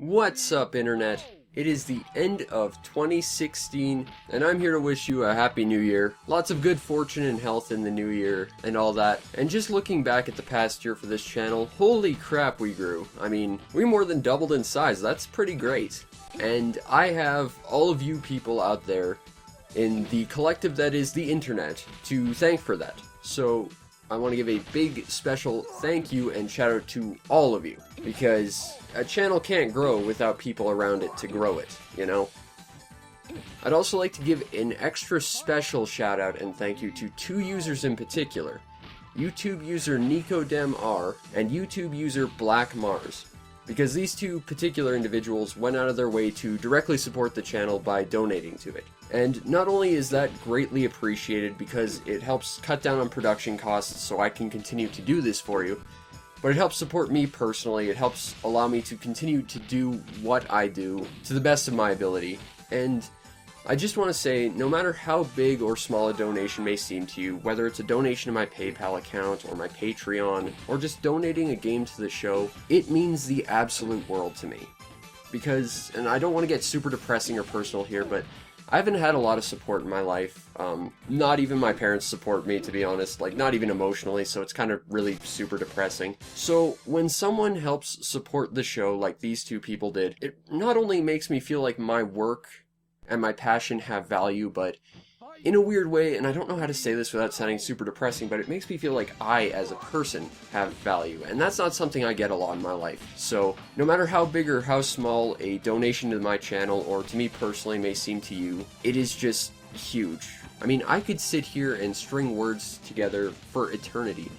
What's up, Internet? It is the end of 2016, and I'm here to wish you a happy new year. Lots of good fortune and health in the new year, and all that. And just looking back at the past year for this channel, holy crap we grew. I mean, we more than doubled in size, that's pretty great. And I have all of you people out there in the collective that is the Internet to thank for that. So I want to give a big special thank you and shout out to all of you, because a channel can't grow without people around it to grow it, you know? I'd also like to give an extra special shout out and thank you to two users in particular, YouTube user Nikodem R and YouTube user Black Mars, because these two particular individuals went out of their way to directly support the channel by donating to it. And not only is that greatly appreciated because it helps cut down on production costs so I can continue to do this for you, but it helps support me personally, it helps allow me to continue to do what I do to the best of my ability. And I just want to say, no matter how big or small a donation may seem to you, whether it's a donation to my PayPal account or my Patreon, or just donating a game to the show, it means the absolute world to me. Because, and I don't want to get super depressing or personal here, but I haven't had a lot of support in my life. Not even my parents support me, to be honest, like not even emotionally, so it's kind of really super depressing. So when someone helps support the show like these two people did, it not only makes me feel like my work and my passion have value, but in a weird way, and I don't know how to say this without sounding super depressing, but it makes me feel like I, as a person, have value, and that's not something I get a lot in my life. So, no matter how big or how small a donation to my channel, or to me personally, may seem to you, it is just huge. I mean, I could sit here and string words together for eternity,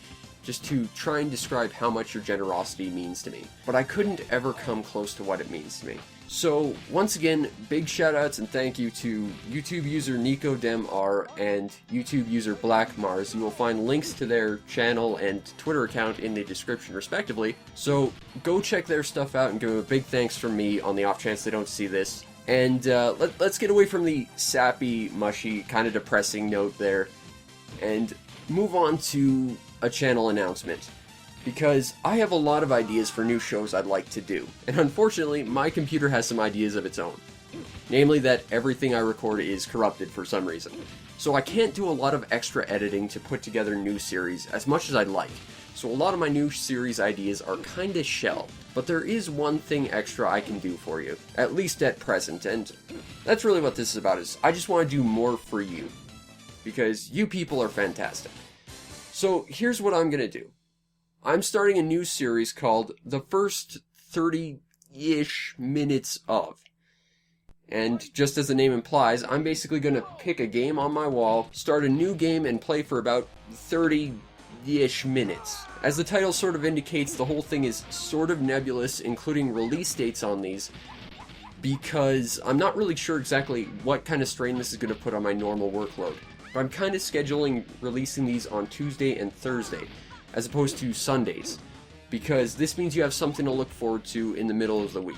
just to try and describe how much your generosity means to me, but I couldn't ever come close to what it means to me. So, once again, big shoutouts and thank you to YouTube user Nikodem R and YouTube user Black Mars. You will find links to their channel and Twitter account in the description respectively, so go check their stuff out and give them a big thanks from me on the off chance they don't see this. And let's get away from the sappy, mushy, kind of depressing note there, and move on to a channel announcement. Because I have a lot of ideas for new shows I'd like to do, and unfortunately, my computer has some ideas of its own. Namely that everything I record is corrupted for some reason. So I can't do a lot of extra editing to put together new series as much as I'd like. So a lot of my new series ideas are kinda shelved. But there is one thing extra I can do for you, at least at present, and that's really what this is about, is I just want to do more for you. Because you people are fantastic. So here's what I'm gonna do. I'm starting a new series called The First 30-ish Minutes Of. And just as the name implies, I'm basically going to pick a game on my wall, start a new game, and play for about 30-ish minutes. As the title sort of indicates, the whole thing is sort of nebulous, including release dates on these, because I'm not really sure exactly what kind of strain this is going to put on my normal workload. But I'm kind of scheduling releasing these on Tuesday and Thursday, as opposed to Sundays, because this means you have something to look forward to in the middle of the week,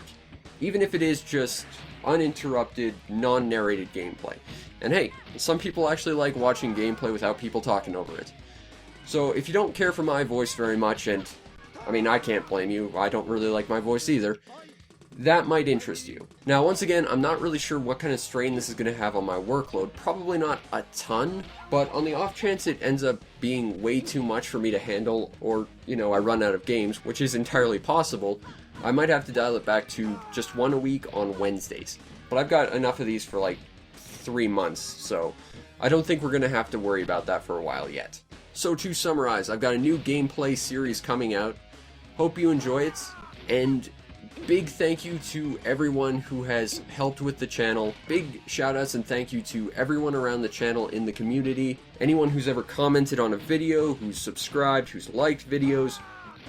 even if it is just uninterrupted, non-narrated gameplay. And hey, some people actually like watching gameplay without people talking over it. So if you don't care for my voice very much, and I mean, I can't blame you, I don't really like my voice either, that might interest you. Now, once again, I'm not really sure what kind of strain this is going to have on my workload. Probably not a ton, but on the off chance it ends up being way too much for me to handle, or, you know, I run out of games, which is entirely possible, I might have to dial it back to just one a week on Wednesdays. But I've got enough of these for like 3 months, so I don't think we're going to have to worry about that for a while yet. So to summarize, I've got a new gameplay series coming out. Hope you enjoy it, and big thank you to everyone who has helped with the channel. Big shoutouts and thank you to everyone around the channel in the community. Anyone who's ever commented on a video, who's subscribed, who's liked videos.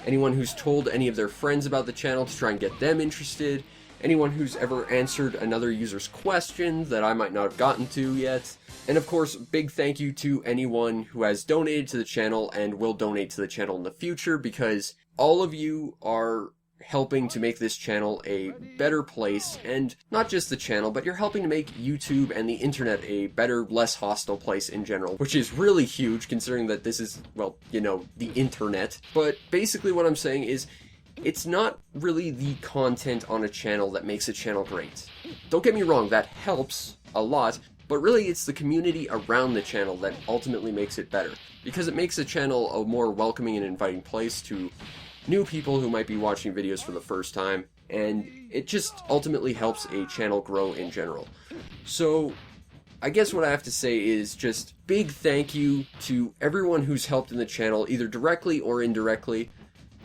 Anyone who's told any of their friends about the channel to try and get them interested. Anyone who's ever answered another user's question that I might not have gotten to yet. And of course, big thank you to anyone who has donated to the channel and will donate to the channel in the future, because all of you are helping to make this channel a better place, and not just the channel, but you're helping to make YouTube and the internet a better, less hostile place in general, which is really huge considering that this is, well, you know, the internet. But basically what I'm saying is, it's not really the content on a channel that makes a channel great. Don't get me wrong, that helps a lot, but really it's the community around the channel that ultimately makes it better, because it makes the channel a more welcoming and inviting place to new people who might be watching videos for the first time, and it just ultimately helps a channel grow in general. So I guess what I have to say is just big thank you to everyone who's helped in the channel, either directly or indirectly.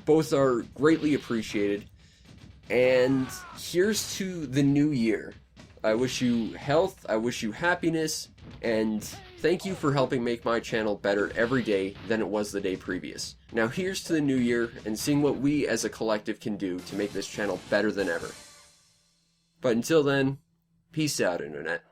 Both are greatly appreciated. And here's to the new year. I wish you health, I wish you happiness, and thank you for helping make my channel better every day than it was the day previous. Now here's to the new year and seeing what we as a collective can do to make this channel better than ever. But until then, peace out, Internet.